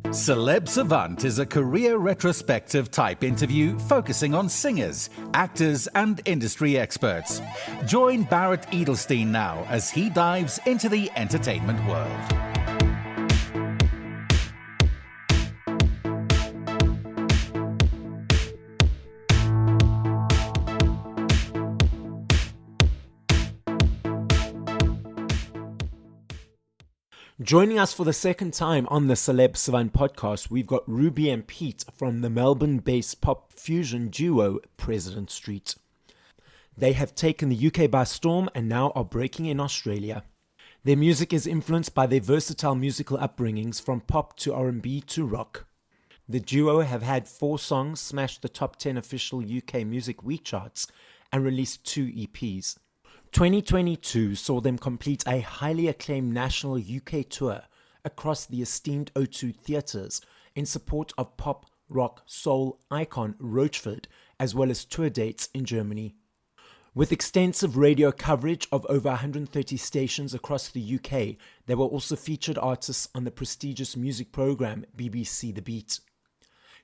Celeb Savant is a career retrospective type interview focusing on singers, actors, and industry experts. Join Barrett Edelstein now as he dives into the entertainment world. Joining us for the second time on the Celeb Savant podcast, we've got Ruby and Pete from the Melbourne-based pop fusion duo President Street. They have taken the UK by storm and now are breaking in Australia. Their music is influenced by their versatile musical upbringings from pop to R&B to rock. The duo have had 4 songs smash the top 10 official UK Music Week charts and released 2 EPs. 2022 saw them complete a highly acclaimed national UK tour across the esteemed O2 theatres in support of pop, rock, soul icon Roachford, as well as tour dates in Germany. With extensive radio coverage of over 130 stations across the UK, they were also featured artists on the prestigious music programme BBC The Beat.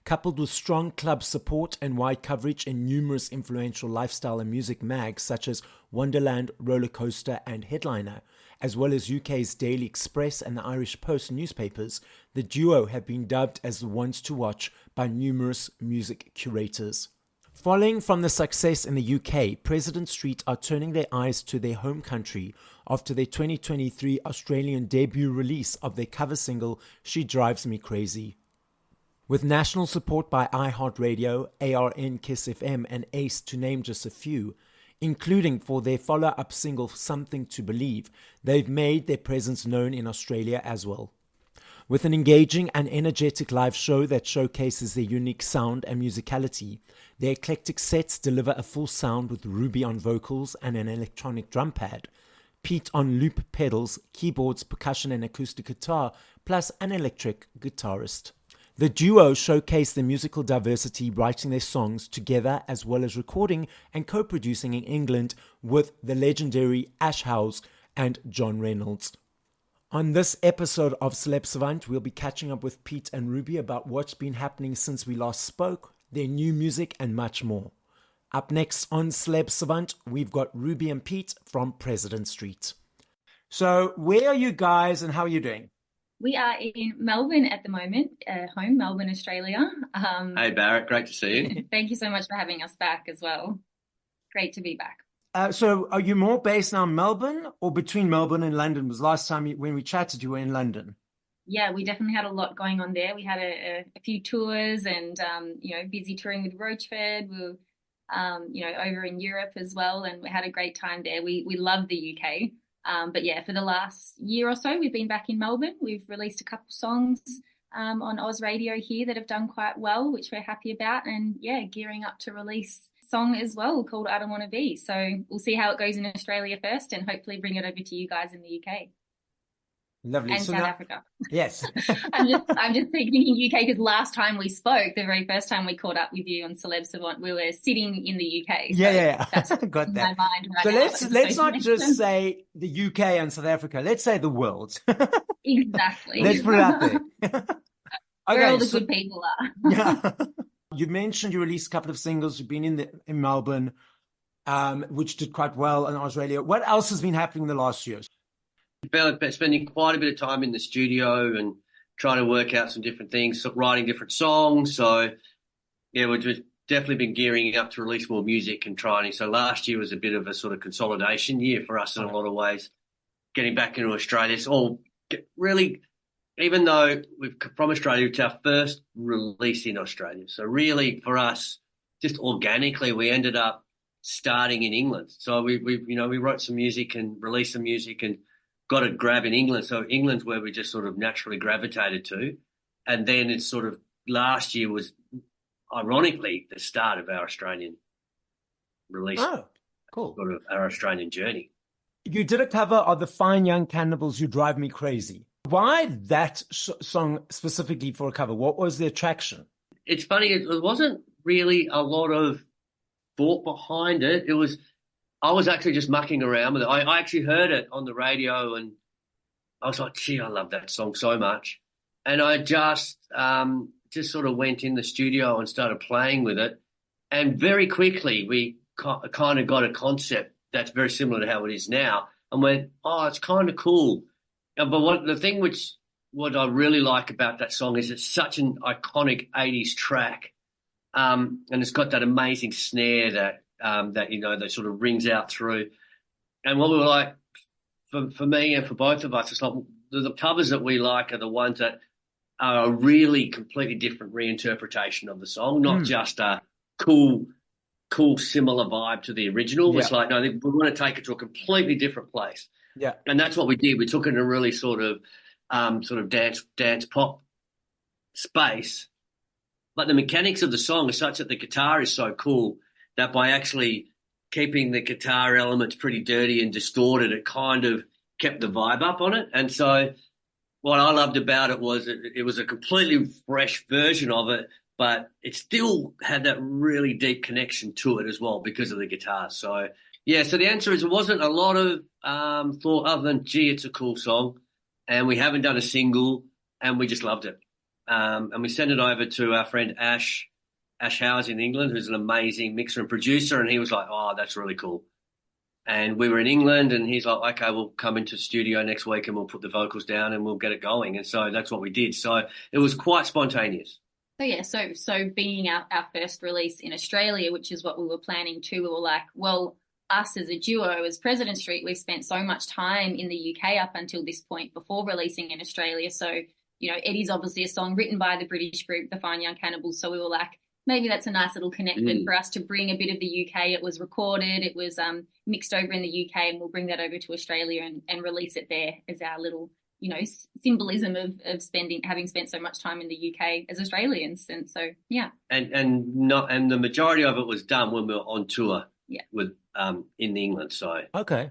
Coupled with strong club support and wide coverage in numerous influential lifestyle and music mags such as Wonderland, Roller Coaster and Headliner, as well as UK's Daily Express and the Irish Post newspapers, the duo have been dubbed as the ones to watch by numerous music curators. Following from the success in the UK, President Street are turning their eyes to their home country after their 2023 Australian debut release of their cover single, She Drives Me Crazy. With national support by iHeartRadio, ARN, Kiss FM and ACE to name just a few, including for their follow-up single Something to Believe, they've made their presence known in Australia as well. With an engaging and energetic live show that showcases their unique sound and musicality, their eclectic sets deliver a full sound with Ruby on vocals and an electronic drum pad, Pete on loop pedals, keyboards, percussion and acoustic guitar, plus an electric guitarist. The duo showcased their musical diversity, writing their songs together as well as recording and co-producing in England with the legendary Ash Howes and John Reynolds. On this episode of Celeb Savant, we'll be catching up with Pete and Ruby about what's been happening since we last spoke, their new music and much more. Up next on Celeb Savant, we've got Ruby and Pete from President Street. So where are you guys and how are you doing? We are in Melbourne at the moment, home, Melbourne, Australia. Hey, Barrett, great to see you. Thank you so much for having us back as well. Great to be back. So are you more based now in Melbourne or between Melbourne and London? Was last time when we chatted, you were in London? Yeah, we definitely had a lot going on there. We had a few tours and, busy touring with Roachford. We were, over in Europe as well, and we had a great time there. We love the UK. But yeah, for the last year or so, we've been back in Melbourne. We've released a couple songs on Oz Radio here that have done quite well, which we're happy about. And yeah, gearing up to release a song as well called I Don't Want to Be. So we'll see how it goes in Australia first and hopefully bring it over to you guys in the UK. Lovely. And so South now, Africa. Yes. I'm just thinking UK because last time we spoke, the very first time we caught up with you on Celeb Savant, we were sitting in the UK. So yeah. That's got that. In my mind right so now. let's not just say the UK and South Africa. Let's say the world. Exactly. Let's put it out there. Where all the good people are. Yeah. You mentioned you released a couple of singles. You've been in Melbourne, which did quite well in Australia. What else has been happening in the last years? Spending quite a bit of time in the studio and trying to work out some different things, writing different songs. So, yeah, we've just definitely been gearing up to release more music and trying. So last year was a bit of a sort of consolidation year for us in a lot of ways. Getting back into Australia, it's all really, even though we've from Australia, it's our first release in Australia. So really for us, just organically, we ended up starting in England. So we wrote some music and released some music and got a grab in England. So England's where we just sort of naturally gravitated to. And then it's sort of last year was ironically the start of our Australian release. Oh, cool. Sort of our Australian journey. You did a cover of the Fine Young Cannibals, You Drive Me Crazy. Why that song specifically for a cover? What was the attraction? It's funny, it wasn't really a lot of thought behind it. I was actually just mucking around with it. I actually heard it on the radio and I was like, gee, I love that song so much. and I just sort of went in the studio and started playing with it. And very quickly, we kind of got a concept that's very similar to how it is now, and went, oh, it's kind of cool. But what I really like about that song is it's such an iconic 80s track, and it's got that amazing snare that that sort of rings out through. And what we were like, for me and for both of us, it's like the covers that we like are the ones that are a really completely different reinterpretation of the song, not just a cool, similar vibe to the original. Yeah. It's like, no, we want to take it to a completely different place. Yeah. And that's what we did. We took it in a really sort of dance pop space. But the mechanics of the song are such that the guitar is so cool that by actually keeping the guitar elements pretty dirty and distorted, it kind of kept the vibe up on it. And so what I loved about it was it was a completely fresh version of it, but it still had that really deep connection to it as well because of the guitar. So, yeah, so the answer is it wasn't a lot of thought other than, gee, it's a cool song, and we haven't done a single, and we just loved it. And we sent it over to our friend Ash Howes in England, who's an amazing mixer and producer, and he was like, oh, that's really cool. And we were in England, and he's like, okay, we'll come into the studio next week and we'll put the vocals down and we'll get it going. And so that's what we did. So it was quite spontaneous. So, yeah, so being our first release in Australia, which is what we were planning to, we were like, well, us as a duo, as President Street, we've spent so much time in the UK up until this point before releasing in Australia. So, you know, Eddie's obviously a song written by the British group, the Fine Young Cannibals. So we were like, maybe that's a nice little connector for us to bring a bit of the UK. It was recorded, it was mixed over in the UK, and we'll bring that over to Australia and release it there as our little, you know, symbolism of having spent so much time in the UK as Australians. And so, yeah. And the majority of it was done when we were on tour with in England. So okay.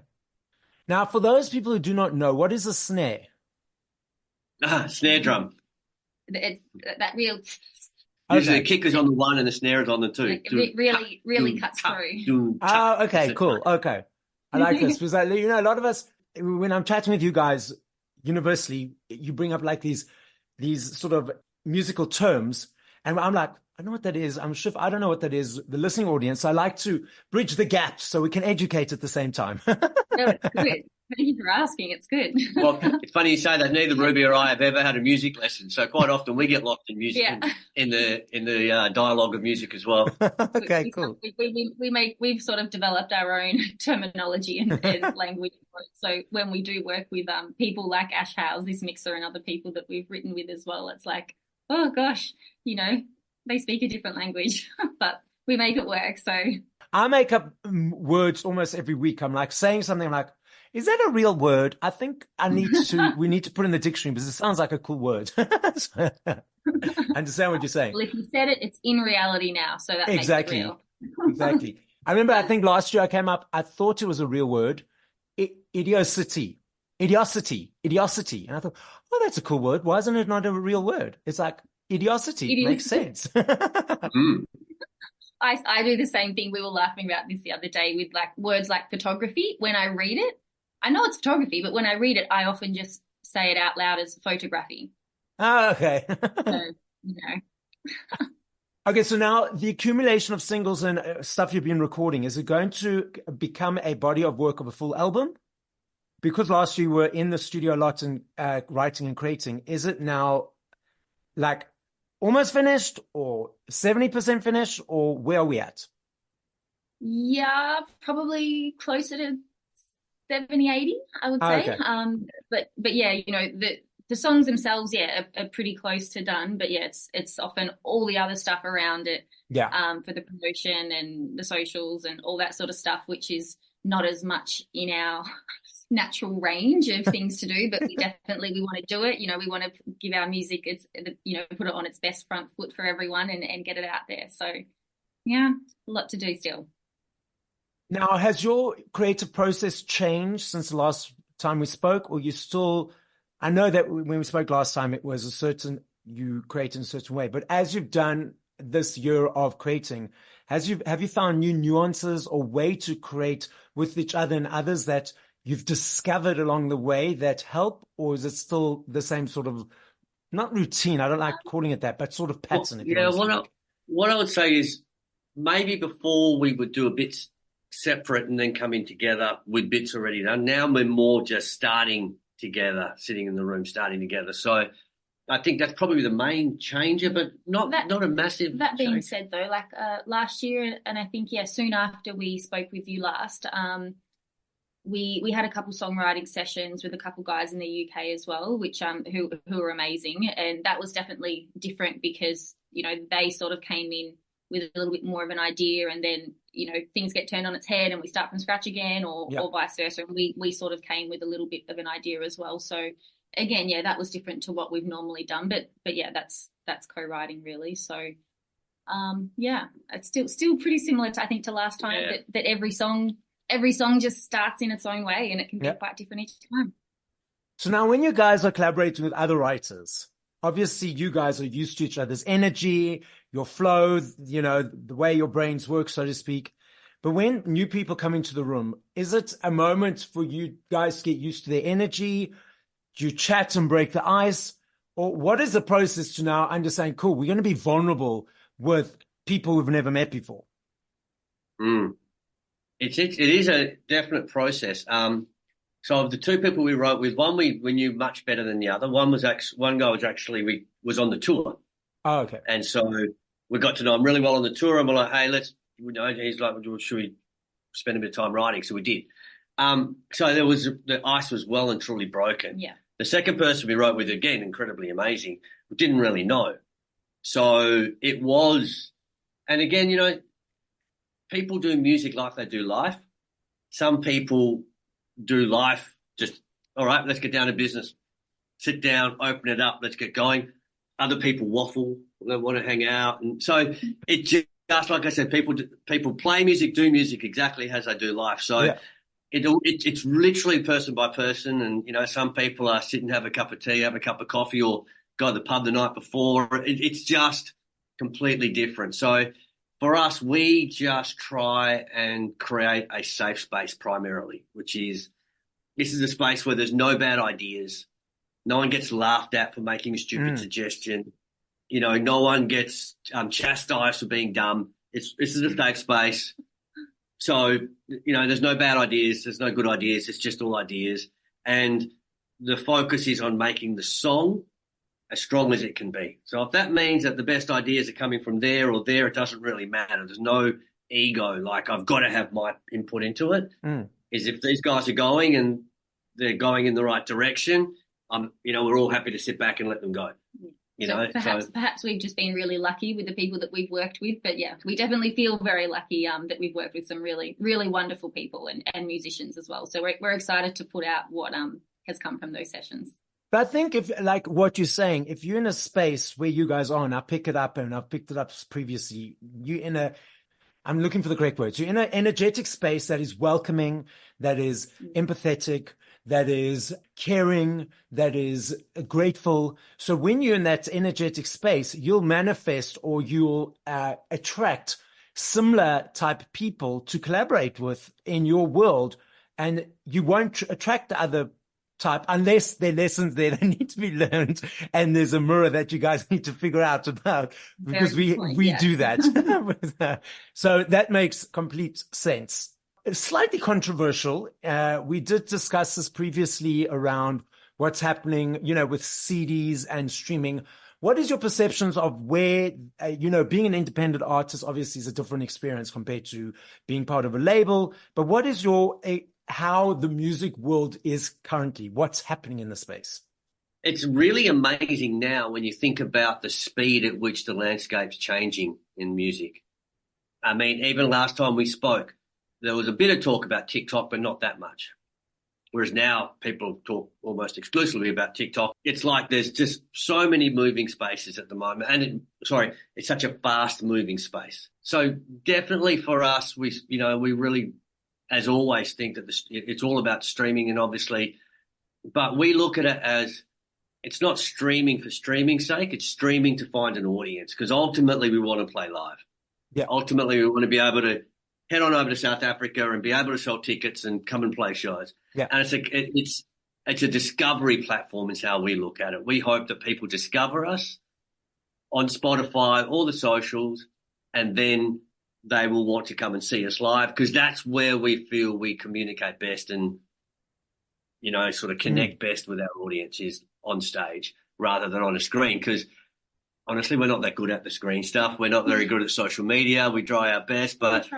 Now, for those people who do not know, what is a snare? Snare drum. It's that real. Usually the kick is on the one and the snare is on the two. It really cuts through. Oh, okay, cool. Okay. I like this because, you know, a lot of us, when I'm chatting with you guys universally, you bring up like these sort of musical terms. And I'm like, I know what that is. I'm sure I don't know what that is. The listening audience, I like to bridge the gaps so we can educate at the same time. No, it's good. Thank you for asking. It's good. Well, it's funny you say that. Neither Ruby or I have ever had a music lesson, so quite often we get lost in music, in the dialogue of music as well. Okay, cool. We've sort of developed our own terminology and language. So when we do work with people like Ash Howes, this mixer, and other people that we've written with as well, it's like, oh gosh, you know, they speak a different language, but we make it work. So I make up words almost every week. I'm like saying something like, is that a real word? I think we need to put in the dictionary because it sounds like a cool word. So, I understand what you're saying. Well, if you said it, it's in reality now. So that makes it real. Exactly. I remember, I think last year I came up, I thought it was a real word. Idiocity. And I thought, oh, that's a cool word. Why isn't it not a real word? It's like idiocity. Makes sense. I do the same thing. We were laughing about this the other day with like words like photography. When I read it, I know it's photography, but when I read it, I often just say it out loud as photography. Oh, okay. So, you know. Okay, so now the accumulation of singles and stuff you've been recording, is it going to become a body of work of a full album? Because last year you were in the studio a lot and writing and creating, is it now like almost finished or 70% finished, or where are we at? Yeah, probably closer to 70, 80, I would say. Okay. But yeah, you know, the songs themselves, are pretty close to done. But yeah, it's often all the other stuff around it. Yeah. For the promotion and the socials and all that sort of stuff, which is not as much in our natural range of things to do, but we want to do it. You know, we want to give our music put it on its best front foot for everyone and get it out there. So yeah, a lot to do still. Now, has your creative process changed since the last time we spoke, or you still, I know that when we spoke last time, it was you create in a certain way, but as you've done this year of creating, have you found new nuances or way to create with each other and others that you've discovered along the way that help, or is it still the same sort of not routine, I don't like calling it that, but sort of pattern. If you Yeah, understand. what I would say is maybe before we would do a bit separate and then come in together with bits already done. Now we're more just starting together, sitting in the room, starting together. So I think that's probably the main changer, but not a massive That being change. said, though, like last year, and I think, soon after we spoke with you last, we had a couple songwriting sessions with a couple guys in the UK as well, which who are amazing, and that was definitely different because they sort of came in with a little bit more of an idea, and then things get turned on its head and we start from scratch again, or vice versa. And we sort of came with a little bit of an idea as well. So again, that was different to what we've normally done, but yeah, that's co-writing really. So it's still pretty similar to, I think, to last time, that every song just starts in its own way, and it can be quite different each time. So now when you guys are collaborating with other writers, obviously you guys are used to each other's energy, your flow, the way your brains work, so to speak. But when new people come into the room, is it a moment for you guys to get used to their energy? Do you chat and break the ice? Or what is the process to now understand, cool, we're going to be vulnerable with people we've never met before? It is a definite process. So of the two people we wrote with, one we knew much better than the other. One guy was on the tour. Oh, okay. And so we got to know him really well on the tour, and we're like, hey, he's like, should we spend a bit of time writing? So we did. So the ice was well and truly broken. Yeah. The second person we wrote with, again, incredibly amazing, we didn't really know. So it was, and again, people do music like they do life. Some people do life just, all right, let's get down to business. Sit down, open it up, let's get going. Other people waffle, they want to hang out. And so it just like I said, people play music, do music exactly as they do life. So it's literally person by person. And, some people are sit and have a cup of tea, have a cup of coffee, or go to the pub the night before. It's just completely different. So for us, we just try and create a safe space primarily, which is, this is a space where there's no bad ideas. No one gets laughed at for making a stupid suggestion. No one gets chastised for being dumb. This is a safe space. So, there's no bad ideas. There's no good ideas. It's just all ideas. And the focus is on making the song as strong as it can be. So if that means that the best ideas are coming from there or there, it doesn't really matter. There's no ego, like I've got to have my input into it. Is if these guys are going and they're going in the right direction, we're all happy to sit back and let them go. Perhaps we've just been really lucky with the people that we've worked with, but we definitely feel very lucky that we've worked with some really, really wonderful people and musicians as well. So we're excited to put out what has come from those sessions. But I think if, like what you're saying, if you're in a space where you guys are, and I pick it up, and I've picked it up previously, I'm looking for the correct words. You're in an energetic space that is welcoming, that is empathetic, that is caring, that is grateful. So when you're in that energetic space, you'll manifest, or you'll attract similar type people to collaborate with in your world, and you won't attract the other type unless there are lessons there that need to be learned, and there's a mirror that you guys need to figure out about, because we do that. So that makes complete sense. It's slightly controversial. We did discuss this previously around what's happening, with CDs and streaming. What is your perceptions of where, being an independent artist obviously is a different experience compared to being part of a label, but what is how the music world is currently? What's happening in the space? It's really amazing now when you think about the speed at which the landscape's changing in music. I mean, even last time we spoke, there was a bit of talk about TikTok, but not that much. Whereas now people talk almost exclusively about TikTok. It's like there's just so many moving spaces at the moment. And it's such a fast moving space. So definitely for us, we really, as always, think that it's all about streaming, and obviously, but we look at it as, it's not streaming for streaming's sake. It's streaming to find an audience, because ultimately we want to play live. Yeah. Ultimately, we want to be able to head on over to South Africa and be able to sell tickets and come and play shows. Yeah. And it's a discovery platform is how we look at it. We hope that people discover us on Spotify, all the socials, and then they will want to come and see us live, because that's where we feel we communicate best and, you know, sort of connect best with our audience, is on stage rather than on a screen. Because honestly, we're not that good at the screen stuff. We're not very good at social media. We try our best, but,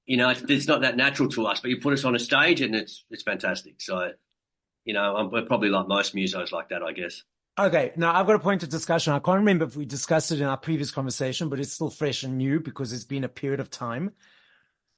you know, it's not that natural to us. But you put us on a stage and it's fantastic. So, you know, we're probably like most musos like that, I guess. Okay, now I've got a point of discussion. I can't remember if we discussed it in our previous conversation, but it's still fresh and new because it's been a period of time.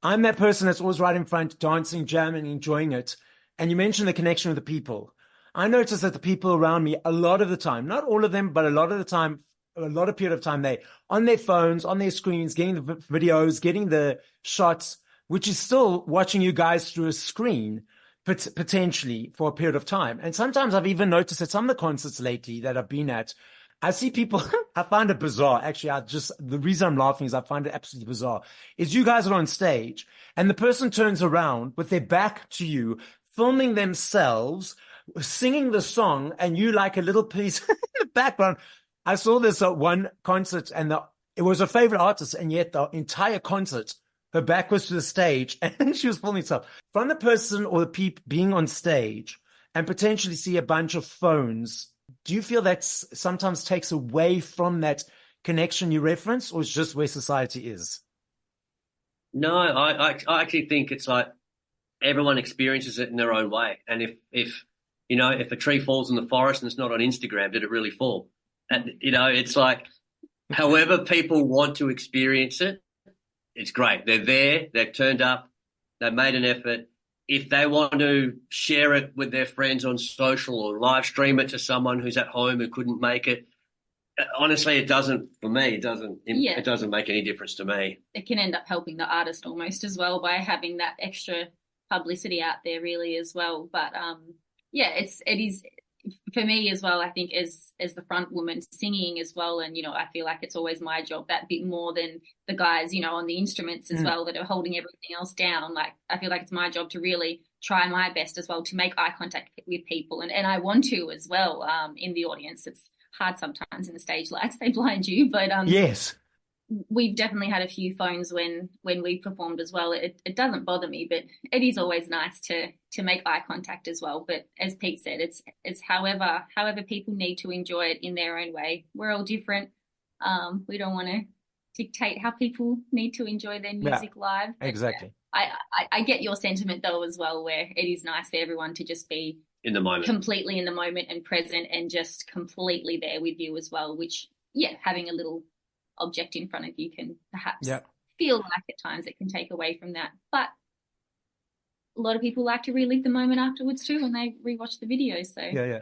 I'm that person that's always right in front, dancing, jamming, enjoying it. And you mentioned the connection with the people. I notice that the people around me, a lot of the time, not all of them, but a lot of the time, a lot of period of time, they on their phones, on their screens, getting the videos, getting the shots, which is still watching you guys through a screen, potentially for a period of time. And sometimes I've even noticed at some of the concerts lately that I've been at, I see people, I find it bizarre. Actually, the reason I'm laughing is I find it absolutely bizarre, is you guys are on stage and the person turns around with their back to you, filming themselves, singing the song, and you like a little piece in the background. I saw this at one concert and it was a favorite artist, and yet the entire concert, her back was to the stage and she was filming herself. From the person or the people being on stage and potentially see a bunch of phones, do you feel that sometimes takes away from that connection you reference, or is just where society is? No, I actually think it's like everyone experiences it in their own way. And if you know, if a tree falls in the forest and it's not on Instagram, did it really fall? And, you know, it's like however people want to experience it, it's great. They're there, they've turned up, they've made an effort. If they want to share it with their friends on social or live stream it to someone who's at home who couldn't make it, honestly, it doesn't make any difference to me. It can end up helping the artist almost as well by having that extra publicity out there really as well. But it is for me as well, I think as the front woman singing as well. And, you know, I feel like it's always my job that bit more than the guys, you know, on the instruments as well that are holding everything else down. Like, I feel like it's my job to really try my best as well to make eye contact with people. And I want to as well in the audience. It's hard sometimes in the stage lights, they blind you. But yes, we've definitely had a few phones when we performed as well. It doesn't bother me, but it is always nice to make eye contact as well. But as Pete said, it's however people need to enjoy it in their own way. We're all different. We don't want to dictate how people need to enjoy their music live. But exactly. I get your sentiment though as well, where it is nice for everyone to just be in the moment, completely in the moment and present and just completely there with you as well, which having a little object in front of you can perhaps feel like at times it can take away from that. But a lot of people like to relive the moment afterwards too when they rewatch the videos. So yeah.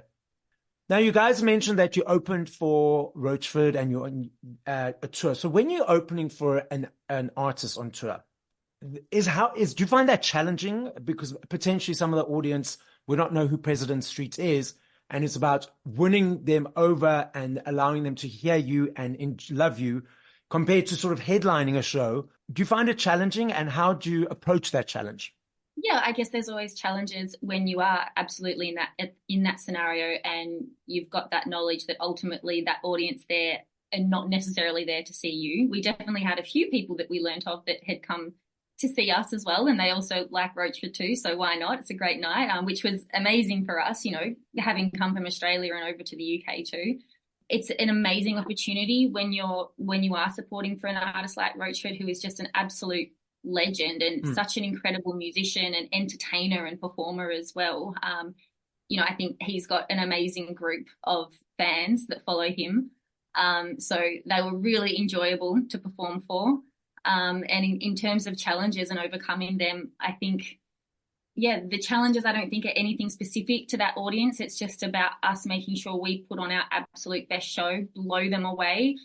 Now you guys mentioned that you opened for Roachford and you're on a tour. So when you're opening for an artist on tour, do you find that challenging? Because potentially some of the audience will not know who President Street is, and it's about winning them over and allowing them to hear you and love you, compared to sort of headlining a show. Do you find it challenging, and how do you approach that challenge? Yeah, I guess there's always challenges when you are absolutely in that scenario, and you've got that knowledge that ultimately that audience there are not necessarily there to see you. We definitely had a few people that we learnt of that had come to see us as well, and they also like Roachford too, so why not? It's a great night, which was amazing for us, you know, having come from Australia and over to the UK too. It's an amazing opportunity when you are supporting for an artist like Roachford, who is just an absolute legend and such an incredible musician and entertainer and performer as well. You know, I think he's got an amazing group of fans that follow him. So they were really enjoyable to perform for. And in terms of challenges and overcoming them, I think, the challenges I don't think are anything specific to that audience. It's just about us making sure we put on our absolute best show, blow them away,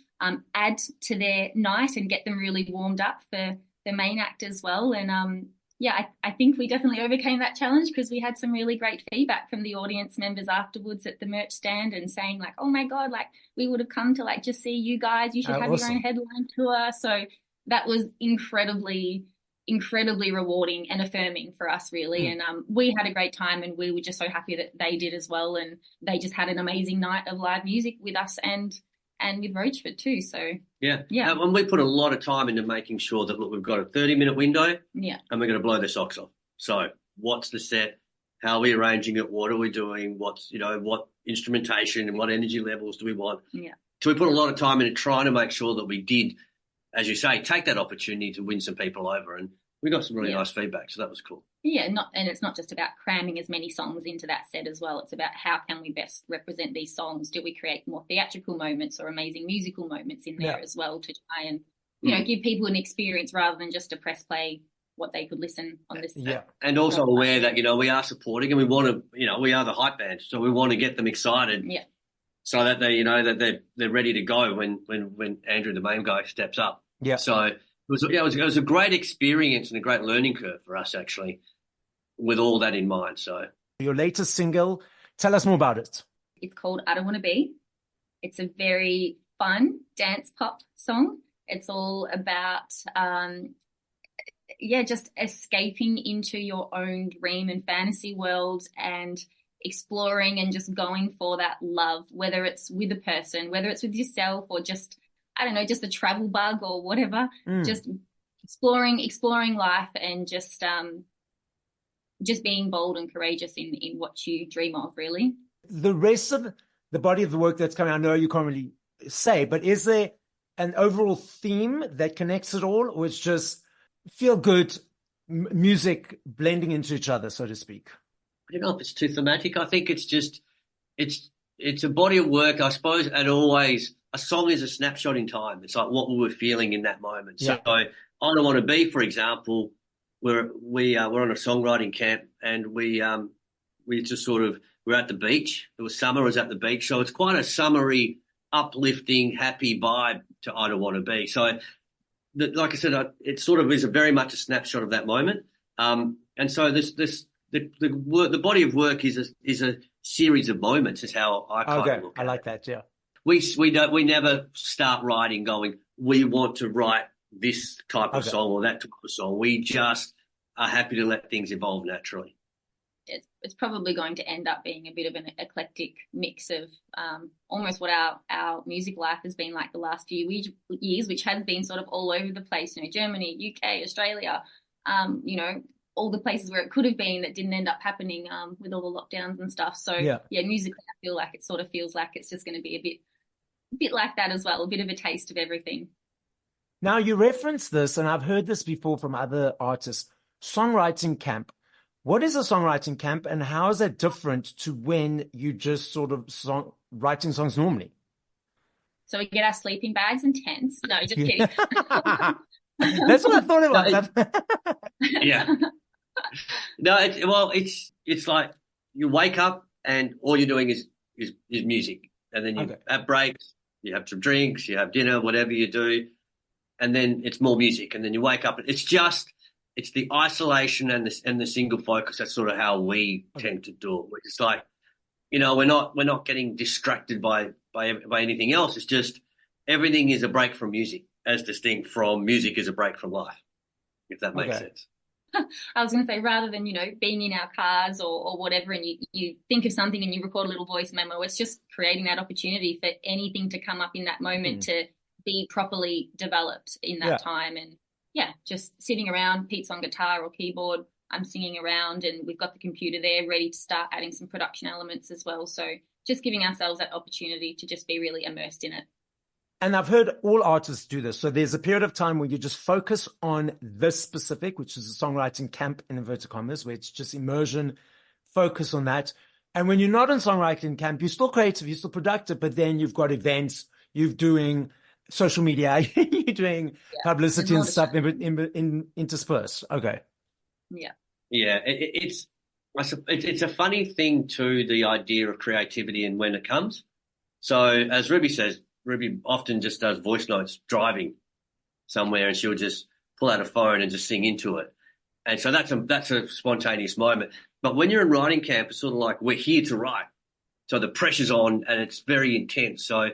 add to their night and get them really warmed up for the main act as well. And I think we definitely overcame that challenge because we had some really great feedback from the audience members afterwards at the merch stand and saying like, oh my God, like we would have come to like just see you guys. You should have awesome. your own headline tour. So that was incredibly incredibly rewarding and affirming for us, really. And we had a great time, and we were just so happy that they did as well. And they just had an amazing night of live music with us and with Roachford too. So yeah. Yeah. And we put a lot of time into making sure that, look, we've got a 30-minute window, yeah, and we're going to blow their socks off. So what's the set? How are we arranging it? What are we doing? What's, what instrumentation and what energy levels do we want? yeah. So we put a lot of time into trying to make sure that we did, as you say, take that opportunity to win some people over. And we got some really nice feedback. So that was cool. Yeah, and it's not just about cramming as many songs into that set as well. It's about how can we best represent these songs? Do we create more theatrical moments or amazing musical moments in there as well to try and, give people an experience rather than just a press play what they could listen on this. Yeah. And also aware that, we are supporting and we want to, we are the hype band. So we want to get them excited. Yeah. So that they, that they're ready to go when Andrew, the main guy, steps up. Yeah. So it was a great experience and a great learning curve for us, actually, with all that in mind. So your latest single, tell us more about it. It's called I Don't Want to Be. It's a very fun dance pop song. It's all about, just escaping into your own dream and fantasy world and exploring and just going for that love, whether it's with a person, whether it's with yourself or just, I don't know, just a travel bug or whatever, just exploring life and just being bold and courageous in what you dream of, really. The rest of the body of the work that's coming, I know you can't really say, but is there an overall theme that connects it all, or it's just feel good music blending into each other, so to speak? I don't know if it's too thematic. I think it's just, it's a body of work, I suppose, and always a song is a snapshot in time. It's like what we were feeling in that moment. Yeah. So I Don't Want to Be, for example, we're on a songwriting camp and we just we're at the beach. It was summer, I was at the beach. So it's quite a summery, uplifting, happy vibe to I Don't Want to Be. So like I said, it sort of is very much a snapshot of that moment. And so the body of work is a series of moments, is how I kind of look at it. I like that, yeah. We never start writing going, we want to write this type of song or that type of song. We just are happy to let things evolve naturally. It's probably going to end up being a bit of an eclectic mix of almost what our music life has been like the last few years, which has been sort of all over the place, Germany, UK, Australia, all the places where it could have been that didn't end up happening with all the lockdowns and stuff. So musically, I feel like it sort of feels like it's just going to be a bit like that as well, a bit of a taste of everything. Now, you referenced this, and I've heard this before from other artists, songwriting camp. What is a songwriting camp, and how is that different to when you just sort of writing songs normally? So we get our sleeping bags and tents. No, just kidding. That's what I thought it was. Yeah. No, it's like you wake up and all you're doing is music, and then you have breaks, you have some drinks, you have dinner, whatever you do, and then it's more music, and then you wake up. It's the isolation and the single focus. That's sort of how we tend to do it. It's like, we're not getting distracted by anything else. It's just everything is a break from music, as distinct from music is a break from life, if that makes sense. I was going to say, rather than, being in our cars or whatever, and you think of something and you record a little voice memo, it's just creating that opportunity for anything to come up in that moment to be properly developed in that time. And just sitting around, Pete's on guitar or keyboard, I'm singing around, and we've got the computer there ready to start adding some production elements as well. So just giving ourselves that opportunity to just be really immersed in it. And I've heard all artists do this. So there's a period of time where you just focus on this specific, which is a songwriting camp in inverted commas, where it's just immersion, focus on that. And when you're not in songwriting camp, you're still creative, you're still productive, but then you've got events, you're doing social media, you're doing publicity and stuff interspersed. Okay. Yeah. Yeah. It's a funny thing too, the idea of creativity and when it comes. So as Ruby says, Ruby often just does voice notes driving somewhere, and she'll just pull out a phone and just sing into it. And so that's a spontaneous moment. But when you're in writing camp, it's sort of like we're here to write. So the pressure's on and it's very intense. So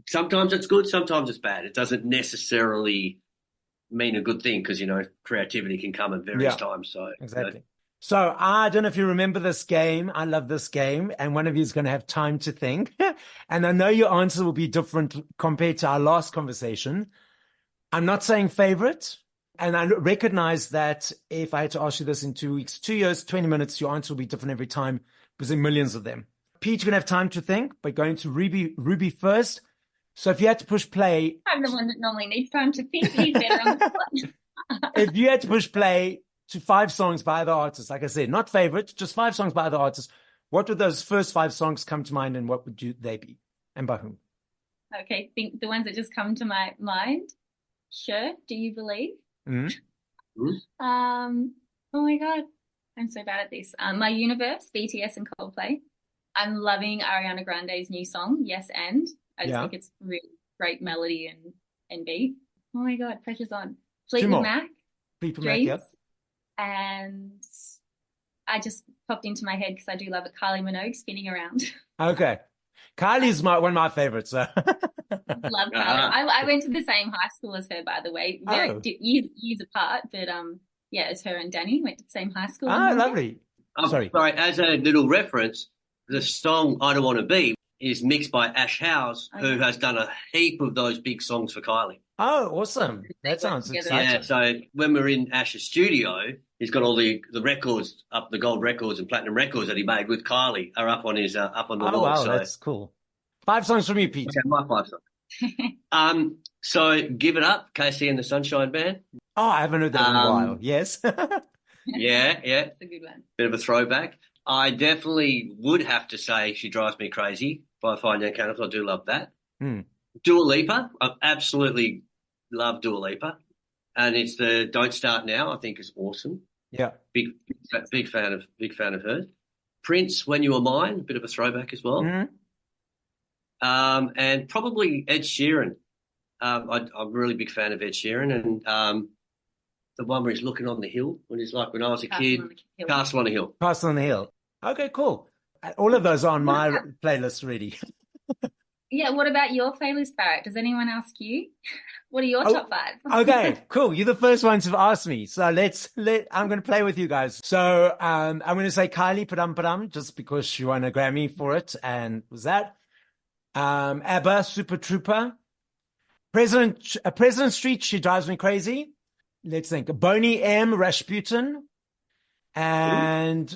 sometimes it's good, sometimes it's bad. It doesn't necessarily mean a good thing because, creativity can come at various times. So exactly. So I don't know if you remember this game. I love this game. And one of you is going to have time to think. And I know your answer will be different compared to our last conversation. I'm not saying favorite. And I recognize that if I had to ask you this in 2 weeks, 2 years, 20 minutes, your answer will be different every time because there are millions of them. Pete, you're going to have time to think, but going to Ruby first. So if you had to push play. I'm the one that normally needs time to think. He's better on the spot. If you had to push play to 5 songs by other artists, like I said, not favorite, just 5 songs by other artists, what would those first 5 songs come to mind and what would they be? And by whom? Okay, think the ones that just come to my mind. Sure, Do You Believe? Mm-hmm. Oh my God, I'm so bad at this. My Universe, BTS and Coldplay. I'm loving Ariana Grande's new song, Yes And. I just think it's really great melody and beat. Oh my God, pressure's on. Fleetwood Mac, Dreams. And I just popped into my head because I do love it, Kylie Minogue, Spinning Around. Okay. Kylie's one of my favorites. So. Love Kylie. I went to the same high school as her, by the way. Years apart, but it's her and Danny went to the same high school. Oh, lovely. Sorry, as a little reference, the song I Don't Want to Be is mixed by Ash House, who has done a heap of those big songs for Kylie. Oh, awesome. That sounds exciting. Yeah, so when we're in Ash's studio, he's got all the records up, the gold records and platinum records that he made with Kylie are up on his up on the wall. Oh, wow, so that's cool. 5 songs from you, Pete. Okay, my 5 songs. So Give It Up, KC and the Sunshine Band. Oh, I haven't heard that in a while. Yes. Yeah. That's a good one. Bit of a throwback. I definitely would have to say She Drives Me Crazy by Fine Young Cannibals. I do love that. Dua Lipa. I absolutely love Dua Lipa. And it's the Don't Start Now, I think is awesome. Yeah. Big fan of hers. Prince, When You Were Mine, a bit of a throwback as well. Mm-hmm. And probably Ed Sheeran. I'm a really big fan of Ed Sheeran, and the one where he's looking on the hill when I was a kid. Castle on the Hill. Castle on the Hill. Okay, cool. All of those are on my playlist already. Yeah, what about your playlist, Barrett? Does anyone ask you? What are your top 5? Okay, cool. You're the first ones who've asked me. So I'm going to play with you guys. So I'm going to say Kylie Padam Padam just because she won a Grammy for it. And was that? ABBA, Super Trooper. President Street, She Drives Me Crazy. Let's think. Boney M, Rasputin. And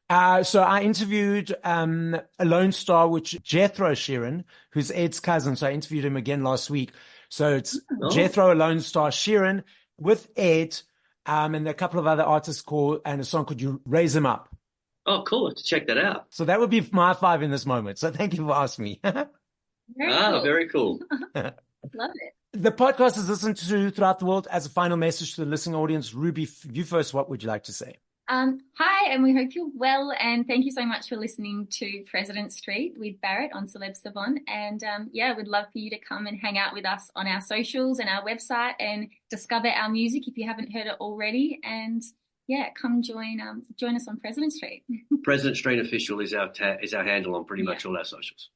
so I interviewed a Lone Star, which Jethro Sheeran, who's Ed's cousin. So I interviewed him again last week. So it's Jethro, a Lone Star Sheeran with Ed, and a couple of other artists and a song called You Raise Him Up. Oh, cool. Let's check that out. So that would be my 5 in this moment. So thank you for asking me. Very cool. Love it. The podcast is listened to throughout the world. As a final message to the listening audience, Ruby, you first, what would you like to say? Hi, and we hope you're well. And thank you so much for listening to President Street with Barrett on Celeb Savant. And we'd love for you to come and hang out with us on our socials and our website and discover our music if you haven't heard it already. And come join us on President Street. President Street Official is our handle on pretty much all our socials.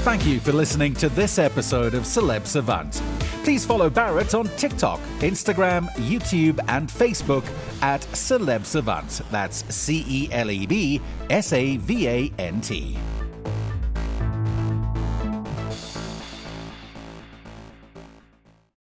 Thank you for listening to this episode of Celeb Savant. Please follow Barrett on TikTok, Instagram, YouTube, and Facebook at Celeb Savant. That's CelebSavant.